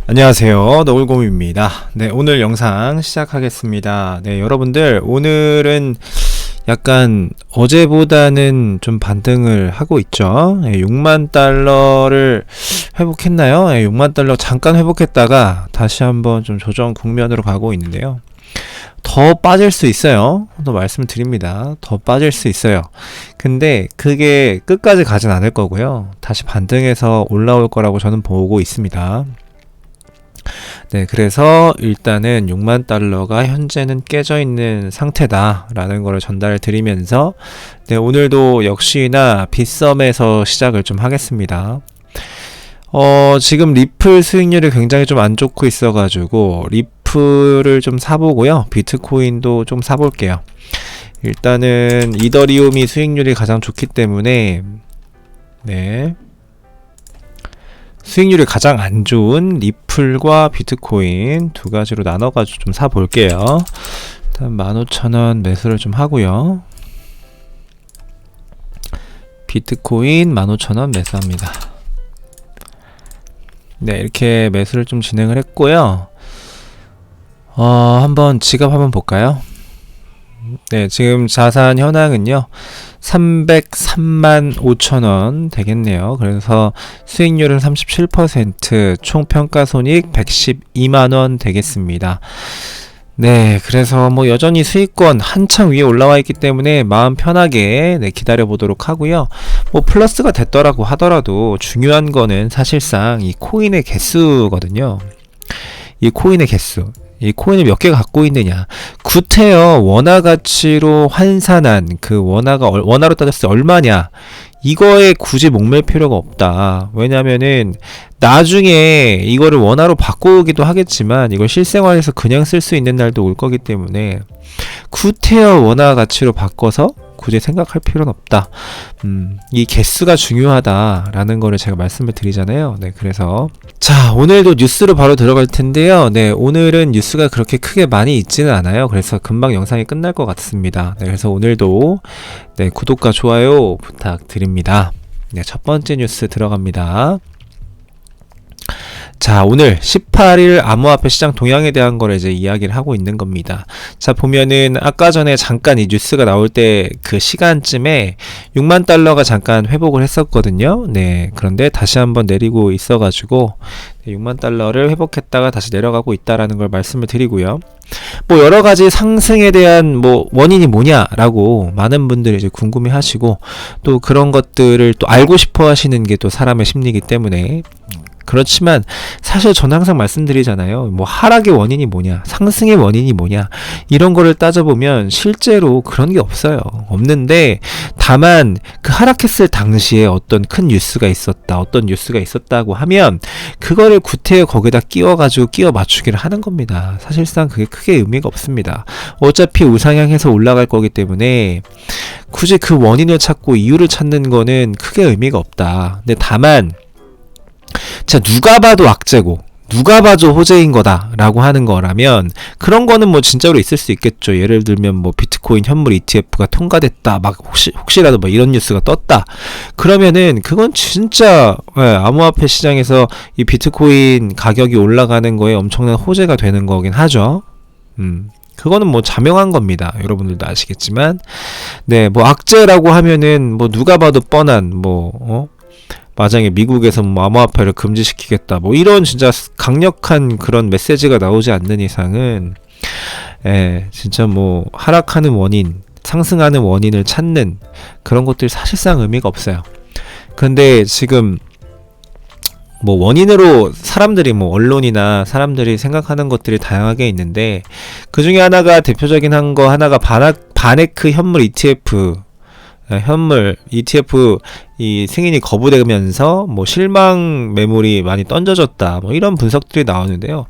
안녕하세요. 너굴곰입니다. 네, 오늘 영상 시작하겠습니다. 네, 여러분들 오늘은 약간 어제보다는 좀 반등을 하고 있죠. 네, 6만 달러를 회복했나요? 네, 6만 달러 잠깐 회복했다가 다시 한번 좀 조정 국면으로 가고 있는데요. 더 빠질 수 있어요. 또 말씀을 드립니다. 더 빠질 수 있어요. 근데 그게 끝까지 가진 않을 거고요. 다시 반등해서 올라올 거라고 저는 보고 있습니다. 네, 그래서 일단은 6만 달러가 현재는 깨져 있는 상태다라는 거를 전달을 드리면서 네, 오늘도 역시나 빗썸에서 시작을 좀 하겠습니다. 지금 리플 수익률이 굉장히 좀 안 좋고 있어가지고 리플을 좀 사보고요. 비트코인도 좀 사볼게요. 일단은 이더리움이 수익률이 가장 좋기 때문에 네. 수익률이 가장 안 좋은 리플과 비트코인 두 가지로 나눠가지고 좀 사볼게요. 일단 15,000원 매수를 좀 하고요. 비트코인 15,000원 매수합니다. 네, 이렇게 매수를 좀 진행을 했고요. 한번 지갑 한번 볼까요? 네, 지금 자산 현황은요 303만 5천원 되겠네요. 그래서 수익률은 37%, 총 평가손익 112만원 되겠습니다. 네, 그래서 뭐 여전히 수익권 한창 위에 올라와 있기 때문에 마음 편하게 네, 기다려 보도록 하고요. 뭐 플러스가 됐더라고 하더라도 중요한 거는 사실상 이 코인의 개수거든요. 이 코인의 개수. 이 코인을 몇 개 갖고 있느냐. 구태여 원화 가치로 환산한 그 원화로 따졌을 때 얼마냐. 이거에 굳이 목맬 필요가 없다. 왜냐면은 나중에 이거를 원화로 바꾸기도 하겠지만 이걸 실생활에서 그냥 쓸 수 있는 날도 올 거기 때문에 구태여 원화 가치로 바꿔서 굳이 생각할 필요는 없다. 이 개수가 중요하다라는 거를 제가 말씀을 드리잖아요. 네, 그래서 자, 오늘도 뉴스로 바로 들어갈 텐데요. 네, 오늘은 뉴스가 그렇게 크게 많이 있지는 않아요. 그래서 금방 영상이 끝날 것 같습니다. 네, 그래서 오늘도 네, 구독과 좋아요 부탁드립니다. 네, 첫 번째 뉴스 들어갑니다. 자, 오늘 18일 암호화폐 시장 동향에 대한 거를 이제 이야기를 하고 있는 겁니다. 자, 보면은 아까 전에 잠깐 이 뉴스가 나올 때 그 시간쯤에 6만 달러가 잠깐 회복을 했었거든요. 네, 그런데 다시 한번 내리고 있어가지고 6만 달러를 회복했다가 다시 내려가고 있다라는 걸 말씀을 드리고요. 뭐 여러 가지 상승에 대한 뭐 원인이 뭐냐라고 많은 분들이 이제 궁금해 하시고 또 그런 것들을 또 알고 싶어 하시는 게 또 사람의 심리이기 때문에 그렇지만 사실 저는 항상 말씀드리잖아요. 뭐 하락의 원인이 뭐냐, 상승의 원인이 뭐냐 이런 거를 따져보면 실제로 그런 게 없어요. 없는데 다만 그 하락했을 당시에 어떤 큰 뉴스가 있었다, 어떤 뉴스가 있었다고 하면 그거를 구태여 거기다 끼워가지고 끼워 맞추기를 하는 겁니다. 사실상 그게 크게 의미가 없습니다. 어차피 우상향해서 올라갈 거기 때문에 굳이 그 원인을 찾고 이유를 찾는 거는 크게 의미가 없다. 근데 다만 자, 누가 봐도 악재고 누가 봐도 호재인 거다라고 하는 거라면 그런 거는 뭐 진짜로 있을 수 있겠죠. 예를 들면 뭐 비트코인 현물 ETF가 통과됐다, 막 혹시라도 뭐 이런 뉴스가 떴다. 그러면은 그건 진짜 암호화폐 시장에서 이 비트코인 가격이 올라가는 거에 엄청난 호재가 되는 거긴 하죠. 그거는 뭐 자명한 겁니다. 여러분들도 아시겠지만, 네, 뭐 악재라고 하면은 뭐 누가 봐도 뻔한 만약에 미국에서 뭐 암호화폐를 금지시키겠다 뭐 이런 진짜 강력한 그런 메시지가 나오지 않는 이상은 진짜 뭐 하락하는 원인, 상승하는 원인을 찾는 그런 것들이 사실상 의미가 없어요. 근데 지금 뭐 원인으로 사람들이 뭐 언론이나 사람들이 생각하는 것들이 다양하게 있는데 그 중에 하나가 대표적인 하나가 바네크 현물 ETF 현물 ETF 이 승인이 거부되면서 뭐 실망 매물이 많이 던져졌다 뭐 이런 분석들이 나오는데요.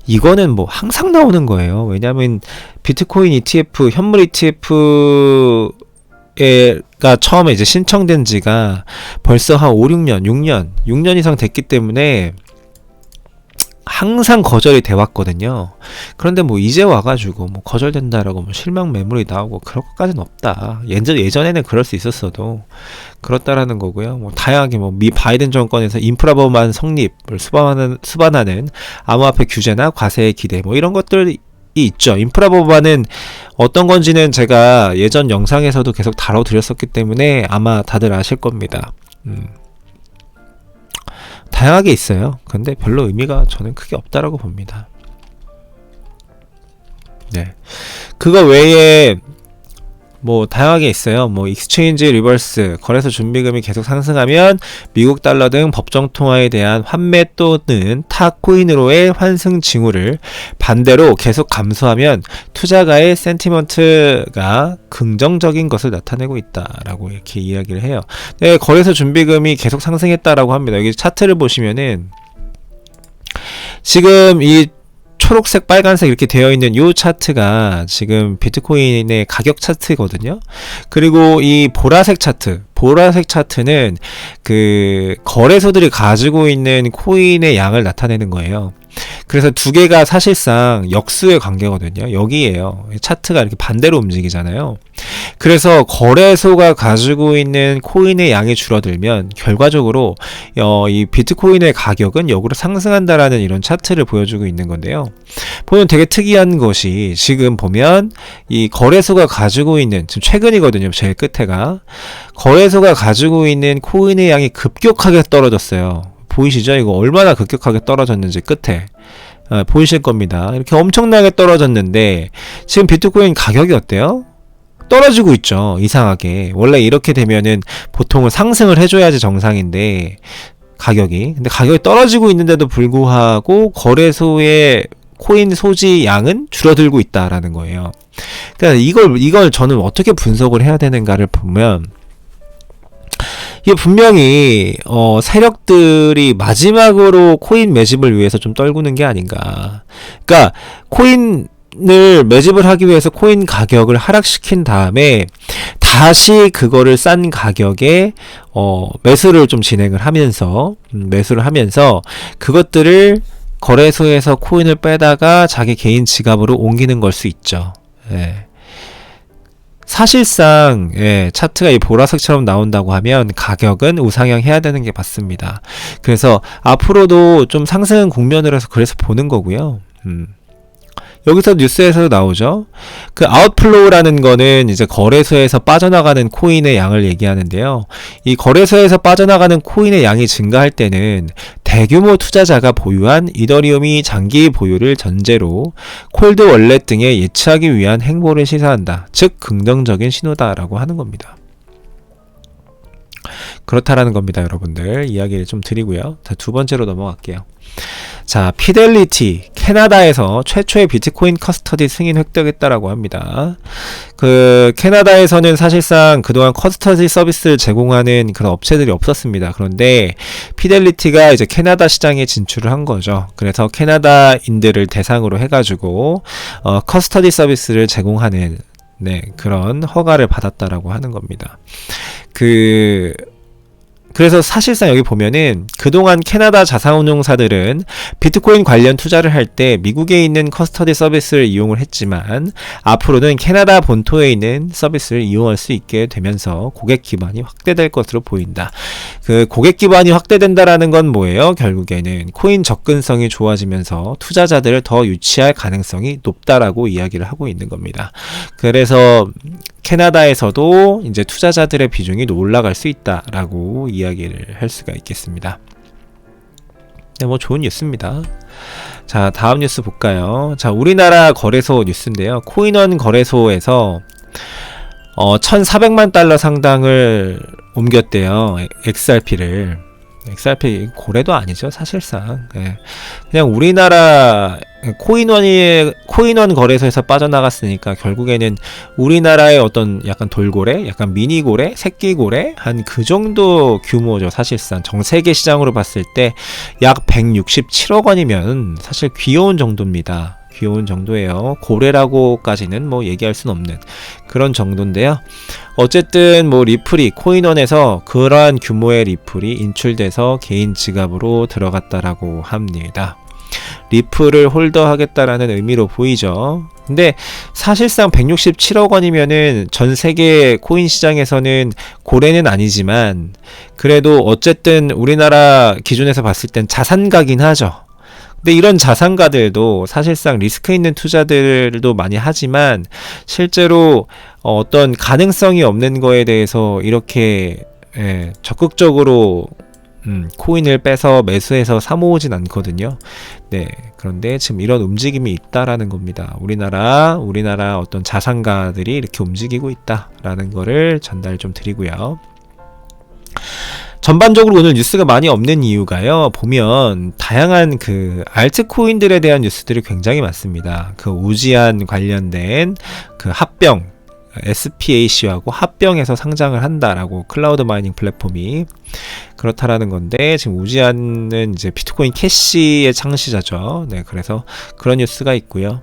이거는 뭐 항상 나오는 거예요. 왜냐하면 비트코인 ETF 현물 ETF가 처음에 이제 신청된 지가 벌써 한 5, 6년 이상 됐기 때문에 항상 거절이 돼 왔거든요. 그런데 뭐 이제 와가지고 뭐 거절된다라고 뭐 실명 매물이 나오고 그럴 것까지는 없다. 예전에는 그럴 수 있었어도 그렇다라는 거고요. 뭐 다양하게 뭐 미 바이든 정권에서 인프라 법안 성립을 수반하는 암호화폐 규제나 과세의 기대 뭐 이런 것들이 있죠. 인프라 법안은 어떤 건지는 제가 예전 영상에서도 계속 다뤄드렸었기 때문에 아마 다들 아실 겁니다. 다양하게 있어요. 근데 별로 의미가 저는 크게 없다라고 봅니다. 네. 그거 외에 뭐 다양하게 있어요. 뭐 익스체인지 리버스, 거래소 준비금이 계속 상승하면 미국 달러 등 법정 통화에 대한 환매 또는 타 코인으로의 환승 징후를, 반대로 계속 감소하면 투자가의 센티먼트가 긍정적인 것을 나타내고 있다라고 이렇게 이야기를 해요. 네, 거래소 준비금이 계속 상승했다라고 합니다. 여기 차트를 보시면은 지금 이 초록색, 빨간색 이렇게 되어 있는 이 차트가 지금 비트코인의 가격 차트거든요. 그리고 이 보라색 차트는 그 거래소들이 가지고 있는 코인의 양을 나타내는 거예요. 그래서 두 개가 사실상 역수의 관계거든요. 여기에요. 차트가 이렇게 반대로 움직이잖아요. 그래서 거래소가 가지고 있는 코인의 양이 줄어들면 결과적으로 이 비트코인의 가격은 역으로 상승한다라는 이런 차트를 보여주고 있는 건데요. 보면 되게 특이한 것이 지금 보면 이 거래소가 가지고 있는, 지금 최근이거든요. 제일 끝에가 거래소가 가지고 있는 코인의 양이 급격하게 떨어졌어요. 보이시죠? 이거 얼마나 급격하게 떨어졌는지 끝에 보이실 겁니다. 이렇게 엄청나게 떨어졌는데 지금 비트코인 가격이 어때요? 떨어지고 있죠. 이상하게. 원래 이렇게 되면은 보통은 상승을 해줘야지 정상인데 가격이. 근데 가격이 떨어지고 있는데도 불구하고 거래소의 코인 소지 양은 줄어들고 있다라는 거예요. 그러니까 이걸 저는 어떻게 분석을 해야 되는가를 보면, 이게 분명히 세력들이 마지막으로 코인 매집을 위해서 좀 떨구는 게 아닌가. 그러니까 코인을 매집을 하기 위해서 코인 가격을 하락시킨 다음에 다시 그거를 싼 가격에 매수를 좀 진행을 하면서 그것들을 거래소에서 코인을 빼다가 자기 개인 지갑으로 옮기는 걸 수 있죠. 예. 사실상 차트가 이 보라색처럼 나온다고 하면 가격은 우상향 해야 되는 게 맞습니다. 그래서 앞으로도 좀 상승 국면으로 해서 그래서 보는 거고요. 여기서 뉴스에서도 나오죠. 그 아웃플로우라는 거는 이제 거래소에서 빠져나가는 코인의 양을 얘기하는데요. 이 거래소에서 빠져나가는 코인의 양이 증가할 때는 대규모 투자자가 보유한 이더리움이 장기 보유를 전제로 콜드 월렛 등에 예치하기 위한 행보를 시사한다. 즉 긍정적인 신호다라고 하는 겁니다. 그렇다라는 겁니다. 여러분들 이야기를 좀 드리고요. 자, 두 번째로 넘어갈게요. 자, 피델리티 캐나다에서 최초의 비트코인 커스터디 승인 획득했다라고 합니다. 그 캐나다에서는 사실상 그동안 커스터디 서비스를 제공하는 그런 업체들이 없었습니다. 그런데 피델리티가 이제 캐나다 시장에 진출을 한 거죠. 그래서 캐나다인들을 대상으로 해가지고 커스터디 서비스를 제공하는 그런 허가를 받았다라고 하는 겁니다. 그래서 사실상 여기 보면은 그동안 캐나다 자산운용사들은 비트코인 관련 투자를 할 때 미국에 있는 커스터디 서비스를 이용을 했지만 앞으로는 캐나다 본토에 있는 서비스를 이용할 수 있게 되면서 고객 기반이 확대될 것으로 보인다. 그 고객 기반이 확대된다라는 건 뭐예요? 결국에는 코인 접근성이 좋아지면서 투자자들을 더 유치할 가능성이 높다라고 이야기를 하고 있는 겁니다. 그래서 캐나다에서도 이제 투자자들의 비중이 올라갈 수 있다라고 이야기를 할 수가 있겠습니다. 네, 뭐 좋은 뉴스입니다. 자, 다음 뉴스 볼까요? 자, 우리나라 거래소 뉴스인데요. 코인원 거래소에서 1,400만 달러 상당을 옮겼대요. XRP를. XRP 고래도 아니죠, 사실상. 그냥 우리나라 코인원 거래소에서 빠져나갔으니까 결국에는 우리나라의 어떤 약간 돌고래, 약간 미니 고래, 새끼 고래 한 그 정도 규모죠. 사실상 전 세계 시장으로 봤을 때 약 167억 원이면 사실 귀여운 정도입니다. 귀여운 정도예요. 고래라고까지는 뭐 얘기할 순 없는 그런 정도인데요. 어쨌든 뭐 리플이 코인원에서 그러한 규모의 리플이 인출돼서 개인 지갑으로 들어갔다라고 합니다. 리플을 홀더하겠다라는 의미로 보이죠. 근데 사실상 167억 원이면은 전 세계 코인 시장에서는 고래는 아니지만 그래도 어쨌든 우리나라 기준에서 봤을 땐 자산가긴 하죠. 근데 이런 자산가들도 사실상 리스크 있는 투자들도 많이 하지만 실제로 어떤 가능성이 없는 거에 대해서 이렇게 적극적으로 코인을 빼서 매수해서 사모으진 않거든요. 네, 그런데 지금 이런 움직임이 있다라는 겁니다. 우리나라 어떤 자산가들이 이렇게 움직이고 있다라는 거를 전달 좀 드리고요. 전반적으로 오늘 뉴스가 많이 없는 이유가요. 보면 다양한 그 알트코인들에 대한 뉴스들이 굉장히 많습니다. 그 우지안 관련된 그 합병 SPAC하고 합병해서 상장을 한다라고 클라우드 마이닝 플랫폼이 그렇다라는 건데 지금 우지안은 이제 비트코인 캐시의 창시자죠. 네, 그래서 그런 뉴스가 있고요.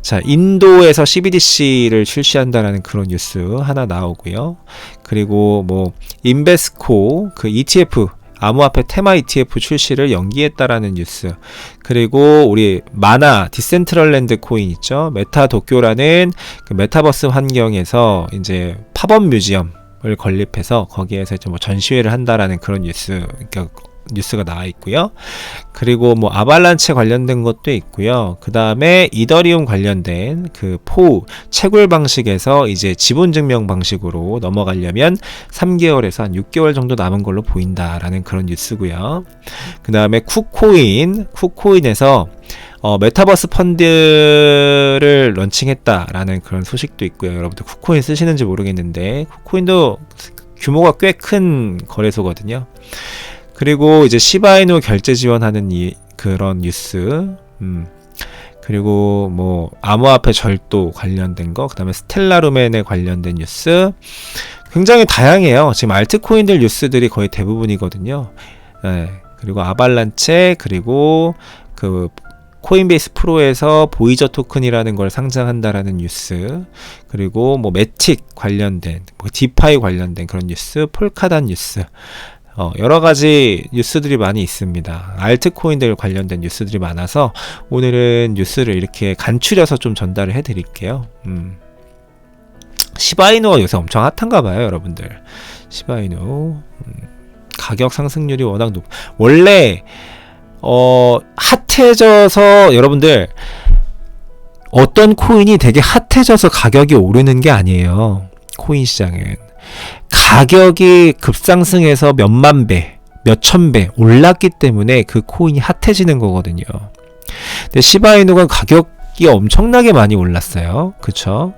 자, 인도에서 CBDC를 출시한다라는 그런 뉴스 하나 나오고요. 그리고 뭐 인베스코 그 ETF 암호화폐 테마 ETF 출시를 연기했다라는 뉴스. 그리고 우리 마나 디센트럴랜드 코인 있죠. 메타도쿄라는 그 메타버스 환경에서 이제 팝업 뮤지엄을 건립해서 거기에서 좀 뭐 전시회를 한다라는 그런 뉴스. 그러니까 뉴스가 나와 있고요. 그리고 뭐 아발란체 관련된 것도 있고요. 그 다음에 이더리움 관련된 그 포우 채굴 방식에서 이제 지분 증명 방식으로 넘어가려면 3개월에서 한 6개월 정도 남은 걸로 보인다라는 그런 뉴스고요. 그 다음에 쿠코인에서 메타버스 펀드를 런칭했다라는 그런 소식도 있고요. 여러분들 쿠코인 쓰시는지 모르겠는데 쿠코인도 규모가 꽤 큰 거래소거든요. 그리고 이제 시바이누 결제 지원하는 그런 뉴스, 그리고 뭐 암호화폐 절도 관련된 거, 그 다음에 스텔라루멘에 관련된 뉴스, 굉장히 다양해요. 지금 알트코인들 뉴스들이 거의 대부분이거든요. 네. 그리고 아발란체, 그리고 그 코인베이스 프로에서 보이저 토큰이라는 걸 상장한다라는 뉴스, 그리고 뭐 매틱 관련된, 뭐 디파이 관련된 그런 뉴스, 폴카단 뉴스. 여러 가지 뉴스들이 많이 있습니다. 알트코인들 관련된 뉴스들이 많아서 오늘은 뉴스를 이렇게 간추려서 좀 전달을 해드릴게요. 시바이누가 요새 엄청 핫한가 봐요, 여러분들. 시바이누 가격 상승률이 워낙 원래 핫해져서 여러분들 어떤 코인이 되게 핫해져서 가격이 오르는 게 아니에요. 코인 시장은 가격이 급상승해서 몇만 배, 몇천 배 올랐기 때문에 그 코인이 핫해지는 거거든요. 근데 시바이누가 가격이 엄청나게 많이 올랐어요. 그쵸?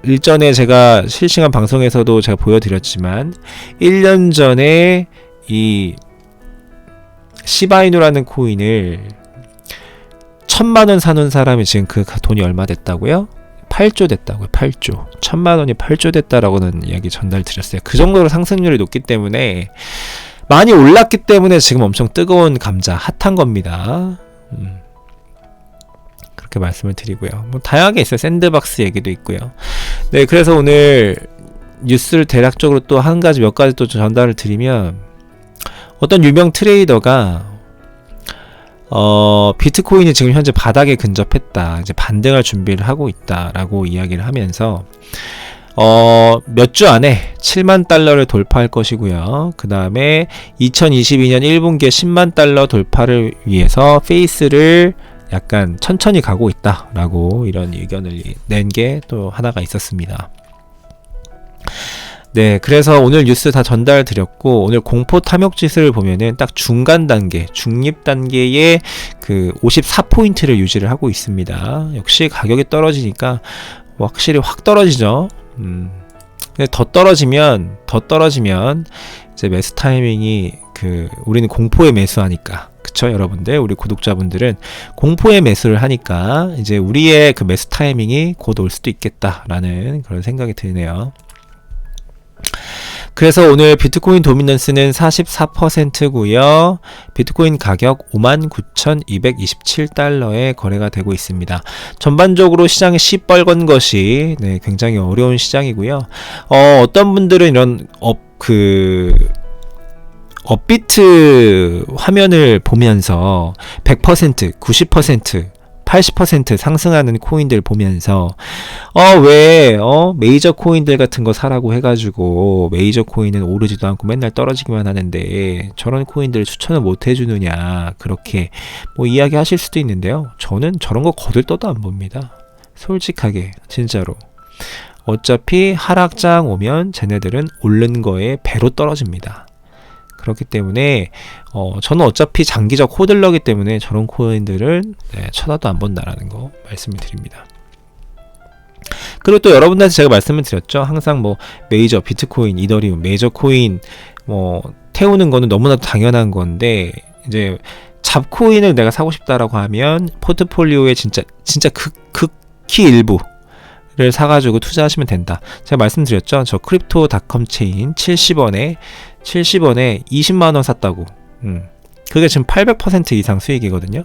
일전에 제가 실시간 방송에서도 제가 보여드렸지만 1년 전에 이 시바이누라는 코인을 1000만원 사는 사람이 지금 그 돈이 얼마 됐다고요? 8조 됐다고요. 8조. 1000만원이 8조 됐다라고는 이야기 전달 드렸어요. 그 정도로 상승률이 높기 때문에 많이 올랐기 때문에 지금 엄청 뜨거운 감자 핫한 겁니다. 그렇게 말씀을 드리고요. 뭐 다양하게 있어요. 샌드박스 얘기도 있고요. 네, 그래서 오늘 뉴스를 대략적으로 또 한 가지 몇 가지 또 전달을 드리면 어떤 유명 트레이더가 비트코인이 지금 현재 바닥에 근접했다. 이제 반등할 준비를 하고 있다라고 이야기를 하면서 몇 주 안에 7만 달러를 돌파할 것이고요. 그 다음에 2022년 1분기에 10만 달러 돌파를 위해서 페이스를 약간 천천히 가고 있다라고 이런 의견을 낸 게 또 하나가 있었습니다. 네, 그래서 오늘 뉴스 다 전달 드렸고, 오늘 공포 탐욕 지수를 보면은 딱 중간 단계, 중립 단계의 그 54포인트를 유지를 하고 있습니다. 역시 가격이 떨어지니까 확실히 확 떨어지죠. 근데 더 떨어지면 이제 매수 타이밍이 우리는 공포에 매수하니까. 그쵸, 여러분들? 우리 구독자분들은 공포에 매수를 하니까 이제 우리의 그 매수 타이밍이 곧 올 수도 있겠다라는 그런 생각이 드네요. 그래서 오늘 비트코인 도미넌스는 44%고요. 비트코인 가격 59,227달러에 거래가 되고 있습니다. 전반적으로 시장이 시뻘건 것이 굉장히 어려운 시장이고요. 어떤 분들은 이런 업비트 화면을 보면서 100%, 90%, 80% 상승하는 코인들 보면서 왜 메이저 코인들 같은 거 사라고 해가지고 메이저 코인은 오르지도 않고 맨날 떨어지기만 하는데 저런 코인들 추천을 못 해주느냐 그렇게 뭐 이야기하실 수도 있는데요. 저는 저런 거 거들떠도 안 봅니다. 솔직하게 진짜로. 어차피 하락장 오면 쟤네들은 오른 거에 배로 떨어집니다. 그렇기 때문에 저는 어차피 장기적 호들러기 때문에 저런 코인들은 쳐다도 안 본다라는 거 말씀을 드립니다. 그리고 또 여러분들한테 제가 말씀을 드렸죠. 항상 뭐 메이저 비트코인, 이더리움, 메이저 코인 뭐 태우는 거는 너무나도 당연한 건데 이제 잡코인을 내가 사고 싶다라고 하면 포트폴리오에 진짜 극히 일부를 사가지고 투자하시면 된다. 제가 말씀드렸죠. 저 크립토닷컴 체인 70원에 20만원 샀다고. 그게 지금 800% 이상 수익이거든요.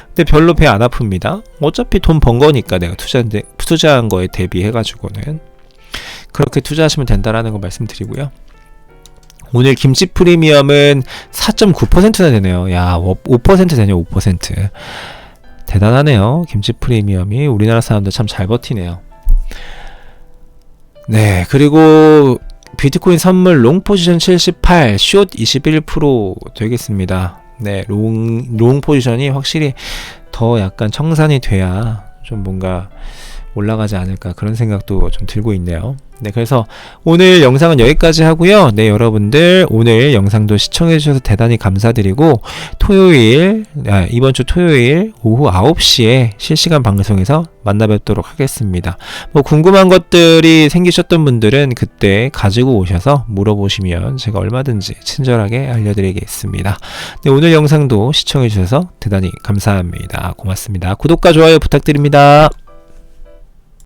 근데 별로 배 안 아픕니다. 어차피 돈 번 거니까 내가 투자한 거에 대비해가지고는 그렇게 투자하시면 된다라는 거 말씀드리고요. 오늘 김치 프리미엄은 4.9%나 되네요. 야, 5% 되네요. 5%. 대단하네요. 김치 프리미엄이 우리나라 사람들 참 잘 버티네요. 네, 그리고 비트코인 선물 롱 포지션 78, 숏 21% 되겠습니다. 네, 롱 포지션이 확실히 더 약간 청산이 돼야 좀 뭔가 올라가지 않을까 그런 생각도 좀 들고 있네요. 네, 그래서 오늘 영상은 여기까지 하고요. 네, 여러분들 오늘 영상도 시청해 주셔서 대단히 감사드리고 이번 주 토요일 오후 9시에 실시간 방송에서 만나 뵙도록 하겠습니다. 뭐 궁금한 것들이 생기셨던 분들은 그때 가지고 오셔서 물어보시면 제가 얼마든지 친절하게 알려드리겠습니다. 네, 오늘 영상도 시청해 주셔서 대단히 감사합니다. 고맙습니다. 구독과 좋아요 부탁드립니다.